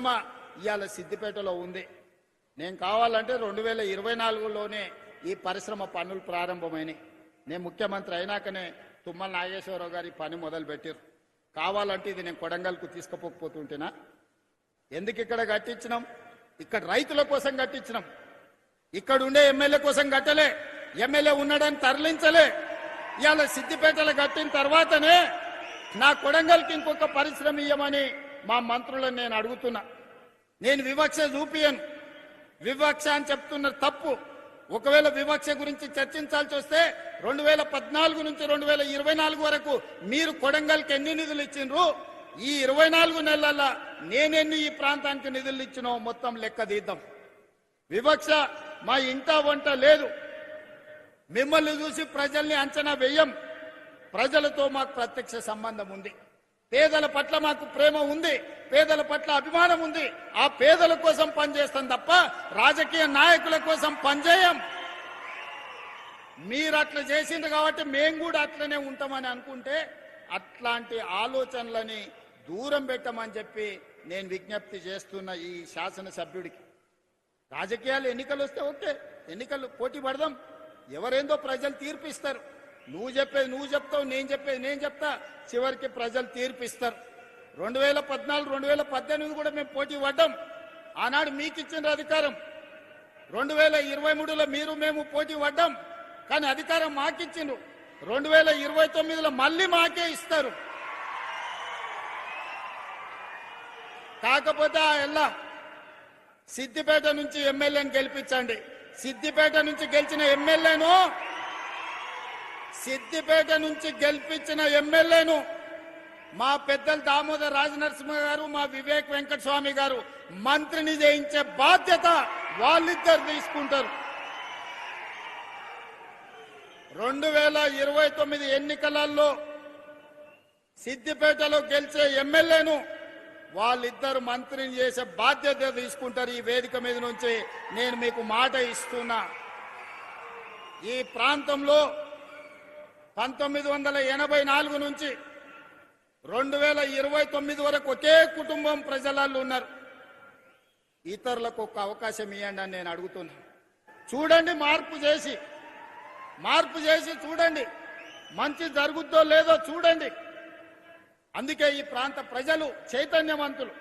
ఇవాళ సిద్దిపేటలో ఉంది. నేను కావాలంటే 2024లోనే ఈ పరిశ్రమ పనులు ప్రారంభమైనాయి. నేను ముఖ్యమంత్రి అయినాకనే తుమ్మల నాగేశ్వరరావు గారి పని మొదలు పెట్టారు. కావాలంటే ఇది నేను కొడంగల్కు తీసుకుపోతుంటేనా? ఎందుకు ఇక్కడ కట్టించినాం? ఇక్కడ రైతుల కోసం కట్టించినాం. ఇక్కడ ఉండే ఎమ్మెల్యే కోసం కట్టలే. ఎమ్మెల్యే ఉన్నాడని తరలించలే. ఇవాళ సిద్దిపేటలో కట్టిన తర్వాతనే నా కొడంగల్కి ఇంకొక పరిశ్రమ ఇయ్యమని మా మంత్రులను నేను అడుగుతున్నా. నేను వివక్ష చూపియను. వివక్ష అని చెప్తున్నారు తప్పు. ఒకవేళ వివక్ష గురించి చర్చించాల్సి వస్తే 2014 నుంచి 2024 వరకు మీరు కొడంగల్కి ఎన్ని నిధులు ఇచ్చిండ్రు, ఈ 24 నెలల నేనెన్ని ఈ ప్రాంతానికి నిధులు ఇచ్చినో మొత్తం లెక్క తీద్దాం. వివక్ష మా ఇంట వంట లేదు. మిమ్మల్ని చూసి ప్రజల్ని అంచనా వేయం. ప్రజలతో మాకు ప్రత్యక్ష సంబంధం ఉంది. పేదల పట్ల మాకు ప్రేమ ఉంది. పేదల పట్ల అభిమానం ఉంది. ఆ పేదల కోసం పనిచేస్తాం తప్ప రాజకీయ నాయకుల కోసం పనిచేయం. మీరు అట్లా చేసిండ్రు కాబట్టి మేము కూడా అట్లనే ఉంటామని అనుకుంటే అట్లాంటి ఆలోచనలని దూరం పెట్టమని చెప్పి నేను విజ్ఞప్తి చేస్తున్న ఈ శాసనసభ్యుడికి. రాజకీయాలు ఎన్నికలు వస్తే ఓకే, ఎన్నికలు పోటీ పడదాం. ఎవరేందో ప్రజలు తీర్పిస్తారు. నువ్వు చెప్పేది నువ్వు చెప్తావు, నేను చెప్పేది నేను చెప్తా. చివరికి ప్రజలు తీర్పిస్తారు. 2014, 2018 కూడా మేము పోటీ పడ్డాం. ఆనాడు మీకు ఇచ్చిన అధికారం. 2023లో మీరు మేము పోటీ పడ్డాం. కానీ అధికారం మాకిచ్చిండ్రు. 2029లో మళ్ళీ మాకే ఇస్తారు. కాకపోతే ఆ ఎల్లా సిద్దిపేట నుంచి ఎమ్మెల్యేని గెలిపించండి. సిద్దిపేట నుంచి గెలిచిన ఎమ్మెల్యేను మా పెద్దలు దామోదర్ రాజనరసింహ గారు, మా వివేక్ వెంకటస్వామి గారు మంత్రిని చేయించే బాధ్యత వాళ్ళిద్దరు తీసుకుంటారు. 2029 ఎన్నికలలో సిద్దిపేటలో గెలిచే ఎమ్మెల్యేను వాళ్ళిద్దరు మంత్రిని చేసే బాధ్యత తీసుకుంటారు. ఈ వేదిక మీద నుంచి నేను మీకు మాట ఇస్తున్నా. ఈ ప్రాంతంలో 1984 నుంచి 2029 వరకు ఒకే కుటుంబం ప్రజలలో ఉన్నారు. ఇతరులకు ఒక అవకాశం ఇవ్వండి అని నేను అడుగుతున్నా. చూడండి, మార్పు చేసి చూడండి, మంచి జరుగుద్దో లేదో చూడండి. అందుకే ఈ ప్రాంత ప్రజలు చైతన్యవంతులు.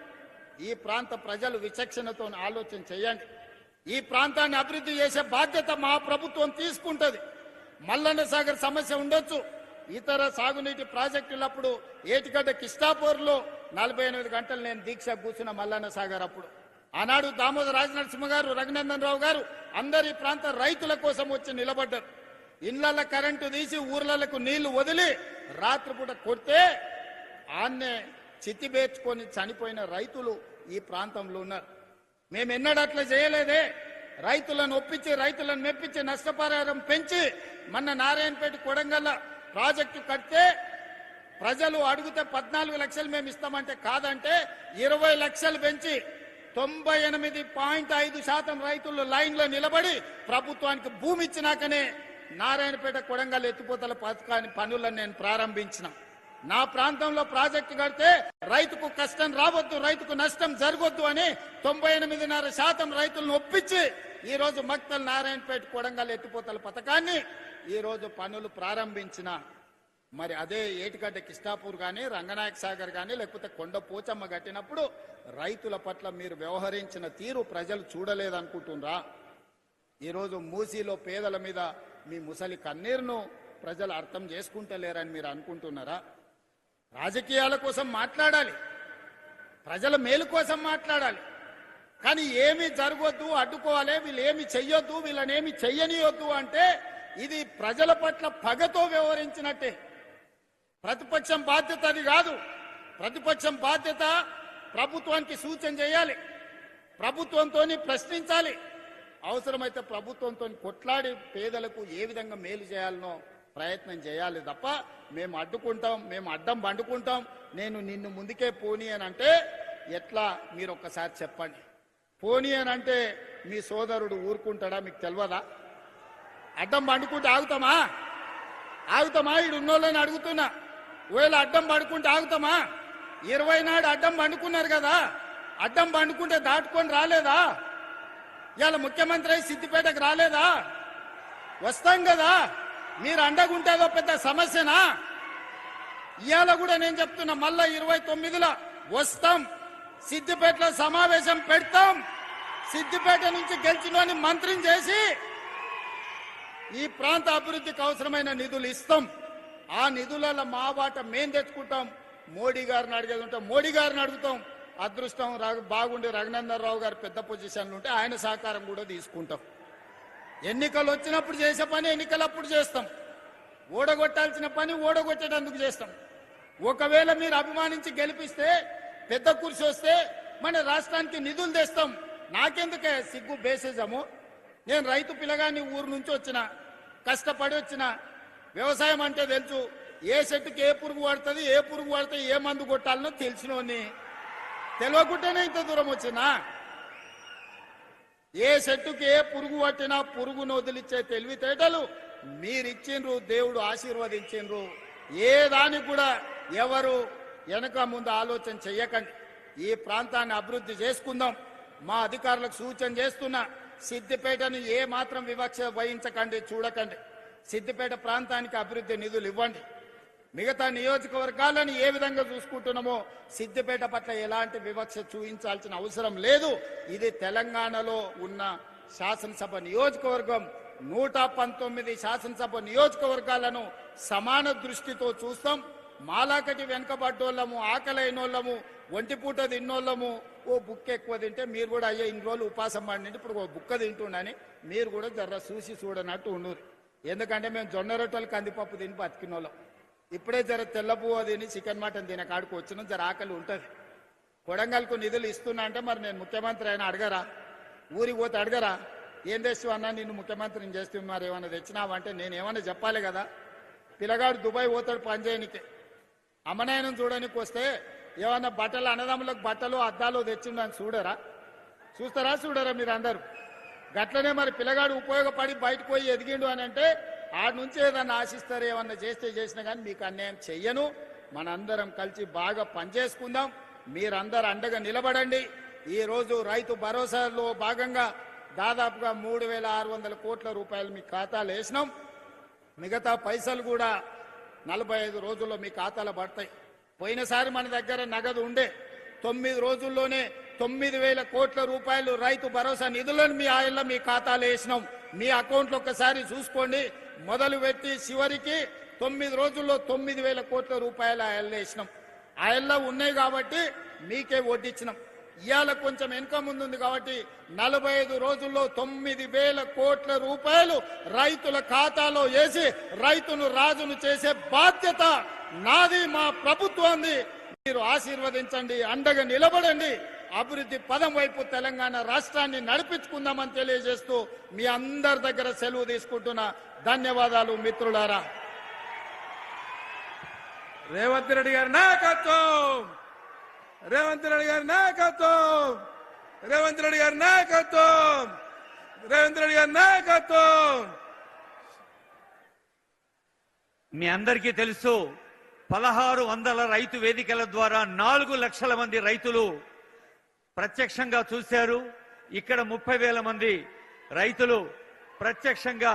ఈ ప్రాంత ప్రజలు విచక్షణతో ఆలోచన చేయండి. ఈ ప్రాంతాన్ని అభివృద్ధి చేసే బాధ్యత మా ప్రభుత్వం తీసుకుంటుంది. మల్లన్న సాగర్ సమస్య ఉండొచ్చు, ఇతర సాగునీటి ప్రాజెక్టులప్పుడు ఏటిగడ్డ కిష్టాపూర్లో 48 గంటలు నేను దీక్ష కూర్చున్న మల్లన్న సాగర్ అప్పుడు. ఆనాడు దామోదర్ రాజనరసింహ గారు, రఘునందన్ రావు గారు అందరు ఈ ప్రాంత రైతుల కోసం వచ్చి నిలబడ్డారు. ఇళ్ల కరెంటు తీసి ఊర్లకు నీళ్లు వదిలి రాత్రిపూట కొడితే ఆన్నే చిత్తిబేర్చుకొని చనిపోయిన రైతులు ఈ ప్రాంతంలో ఉన్నారు. మేము ఎన్నడూ అట్లా చేయలేదే. రైతులను ఒప్పించి, రైతులను మెప్పించి, నష్టపరిహారం పెంచి మొన్న నారాయణపేట కొడంగల్ ప్రాజెక్టు కడితే ప్రజలు అడిగితే 14 లక్షలు మేము ఇస్తామంటే కాదంటే 20 లక్షలు పెంచి 98.5% రైతులు లైన్లో నిలబడి ప్రభుత్వానికి భూమి ఇచ్చినాకనే నారాయణపేట కొడంగల్ ఎత్తిపోతల పథకాన్ని పనులను నేను ప్రారంభించిన. నా ప్రాంతంలో ప్రాజెక్టు కడితే రైతుకు కష్టం రావద్దు, రైతుకు నష్టం జరగొద్దు అని 98.5% రైతులను ఒప్పించి ఈ రోజు మక్తల్ నారాయణపేట కొడంగల్ ఎత్తిపోతల పథకాన్ని ఈ రోజు పనులు ప్రారంభించిన. మరి అదే ఏటిగడ్డ కిష్టాపూర్ కానీ, రంగనాయక సాగర్ కానీ, లేకపోతే కొండ పోచమ్మ కట్టినప్పుడు రైతుల పట్ల మీరు వ్యవహరించిన తీరు ప్రజలు చూడలేదనుకుంటున్నారా? ఈరోజు మూసీలో పేదల మీద మీ ముసలి కన్నీరును ప్రజలు అర్థం చేసుకుంటలేరని మీరు అనుకుంటున్నారా? రాజకీయాల కోసం మాట్లాడాలి, ప్రజల మేలు కోసం మాట్లాడాలి. కానీ ఏమి జరగొద్దు, అడ్డుకోవాలి, వీళ్ళు ఏమి చెయ్యొద్దు, వీళ్ళనేమి చెయ్యనియొద్దు అంటే ఇది ప్రజల పట్ల పగతో వ్యవహరించినట్టే. ప్రతిపక్షం బాధ్యత అది కాదు. ప్రతిపక్షం బాధ్యత ప్రభుత్వానికి సూచన చేయాలి, ప్రభుత్వంతో ప్రశ్నించాలి, అవసరమైతే ప్రభుత్వంతో కొట్లాడి పేదలకు ఏ విధంగా మేలు చేయాలనో ప్రయత్నం చేయాలి తప్ప మేము అడ్డుకుంటాం, మేము అడ్డం బండుకుంటాం, నేను నిన్ను ముందుకే పోనీ అని అంటే ఎట్లా? మీరు ఒక్కసారి చెప్పండి. పోనీ అని అంటే మీ సోదరుడు ఊరుకుంటాడా? మీకు తెలియదా? అడ్డం బండుకుంటే ఆగుతామా? ఈడు ఉన్నోళ్ళని అడుగుతున్నా. ఒకవేళ అడ్డం పడుకుంటే ఆగుతామా? 20 నాడు అడ్డం పండుకున్నారు కదా, అడ్డం పండుకుంటే దాటుకొని రాలేదా? ఇవాళ ముఖ్యమంత్రి అయి సిద్దిపేటకు రాలేదా? వస్తాం కదా. మీరు అండగుంటేదో పెద్ద సమస్యనా? ఇవాళ కూడా నేను చెప్తున్నా, మళ్ళా 29లో వస్తాం, సిద్దిపేటలో సమావేశం పెడతాం. సిద్దిపేట నుంచి గెలిచినోని మంత్రిని చేసి ఈ ప్రాంత అభివృద్ధికి అవసరమైన నిధులు ఇస్తాం. ఆ నిధులలో మా వాట మేం తెచ్చుకుంటాం. మోడీ గారిని అడిగేది ఉంటే మోడీ గారిని అడుగుతాం. అదృష్టం బాగుండి రఘునందన్ రావు గారు పెద్ద పొజిషన్లు ఉంటే ఆయన సహకారం కూడా తీసుకుంటాం. ఎన్నికలు వచ్చినప్పుడు చేసే పని ఎన్నికలప్పుడు చేస్తాం. ఓడగొట్టాల్సిన పని ఓడగొట్టేటందుకు చేస్తాం. ఒకవేళ మీరు అభిమానించి గెలిపిస్తే పెద్ద కుర్చీ వస్తే మన రాష్ట్రానికి నిధులు తెస్తాం. నాకెందుకే సిగ్గు బేసిజము? నేను రైతు పిల్లగాని ఊరు నుంచి వచ్చిన, కష్టపడి వచ్చిన, వ్యవసాయం అంటే తెలుసు. ఏ చెట్టుకి ఏ పురుగు పడుతుంది, ఏ పురుగు పడితే ఏ మందు కొట్టాలనో తెలిసినోని. తెలియకుండానే ఇంత దూరం వచ్చినా. ఏ చెట్టుకి ఏ పురుగు పట్టినా పురుగును వదిలిచ్చే తెలివితేటలు మీరిచ్చిండ్రు, దేవుడు ఆశీర్వదించిండ్రు. ఏ దానికి కూడా ఎవరు వెనక ముందు ఆలోచన చెయ్యకండి. ఈ ప్రాంతాన్ని అభివృద్ధి చేసుకుందాం. మా అధికారులకు సూచన చేస్తున్నా, సిద్దిపేటను ఏ మాత్రం వివక్ష వహించకండి, చూడకండి. సిద్దిపేట ప్రాంతానికి అభివృద్ధి నిధులు ఇవ్వండి. మిగతా నియోజకవర్గాలను ఏ విధంగా చూసుకుంటున్నామో సిద్దిపేట పట్ల ఎలాంటి వివక్ష చూపించాల్సిన అవసరం లేదు. ఇది తెలంగాణలో ఉన్న శాసనసభ నియోజకవర్గం. 119 శాసనసభ నియోజకవర్గాలను సమాన దృష్టితో చూస్తాం. మాలాకటి వెనకబడ్డోళ్ళము, ఆకలైనోళ్ళము, ఒంటిపూట తిన్నోళ్ళము, ఓ బుక్క ఎక్కువ తింటే మీరు కూడా అయ్యే ఇన్ని రోజులు ఉపాసం పడినంటే ఇప్పుడు ఓ బుక్క తింటుండని మీరు కూడా జర్ర చూసి చూడనట్టు ఉండరు. ఎందుకంటే మేము జొన్న రొట్టెలు కందిపప్పు తిని బతికినోళ్ళం. ఇప్పుడే జర తెల్లపువ్వ తిని చికెన్ మటన్ తినే కాడికి వచ్చిన జర ఆకలి ఉంటుంది. కొడంగల్కు నిధులు ఇస్తున్నా అంటే మరి నేను ముఖ్యమంత్రి అయినా అడగరా? ఊరికి పోతే అడగరా? ఏం తెస్తూ అన్నా నిన్ను ముఖ్యమంత్రిని చేస్తూ మరి ఏమన్నా తెచ్చినావంటే నేను ఏమన్నా చెప్పాలి కదా. పిల్లగాడు దుబాయ్ పోతాడు పని చేయనికి, అమ్మనాయనం చూడడానికి వస్తే ఏమన్నా బట్టలు, అన్నదమ్ములకు బట్టలు అద్దాలు తెచ్చిండని చూడరా? చూస్తారా? చూడరా? మీరు అందరూ గట్లనే మరి పిల్లగాడు ఉపయోగపడి బయటకు పోయి ఎదిగిండు అని అంటే ఆడ నుంచి ఏదన్నా ఆశిస్తారు. ఏమన్నా చేస్తే చేసినా కానీ మీకు అన్యాయం చెయ్యను. మనందరం కలిసి బాగా పనిచేసుకుందాం. మీరందరూ అండగా నిలబడండి. ఈరోజు రైతు భరోసాలో భాగంగా దాదాపుగా 3,600 కోట్ల రూపాయలు మీ ఖాతాలో వేసినాం. మిగతా పైసలు కూడా 45 రోజుల్లో మీ ఖాతాలో పడతాయి. పోయినసారి మన దగ్గర నగదు ఉండే 9 రోజుల్లోనే 9,000 కోట్ల రూపాయలు రైతు భరోసా నిధులను మీ ఆయల్లో మీ ఖాతాలో వేసినాం. మీ అకౌంట్లో ఒక్కసారి చూసుకోండి. మొదలు పెట్టి చివరికి 9 రోజుల్లో 9,000 కోట్ల రూపాయలు ఆయల్లో వేసినాం. ఆయల్లో ఉన్నాయి కాబట్టి మీకే వడ్డిచ్చినాం. ఇవాళ కొంచెం వెనుక ముందుంది కాబట్టి 45 రోజుల్లో 9,000 కోట్ల రూపాయలు రైతుల ఖాతాలో వేసి రైతును రాజును చేసే బాధ్యత నాది, మా ప్రభుత్వాన్ని. మీరు ఆశీర్వదించండి, అండగా నిలబడండి. అభివృద్ధి పదం వైపు తెలంగాణ రాష్ట్రాన్ని నడిపించుకుందామని తెలియజేస్తూ మీ అందరి దగ్గర సెలవు తీసుకుంటున్నా. ధన్యవాదాలు మిత్రులారా. రేవంత్ రెడ్డి గారి నాయకత్వం, రేవంత్ రెడ్డి గారి నాయకత్వం, రేవంత్ రెడ్డి గారి నాయకత్వం, రేవంత్ రెడ్డి గారి నాయకత్వం. మీ అందరికీ తెలుసు, 1600 రైతు వేదికల ద్వారా 4 లక్షల మంది రైతులు ప్రత్యక్షంగా చూశారు. ఇక్కడ 30,000 మంది రైతులు ప్రత్యక్షంగా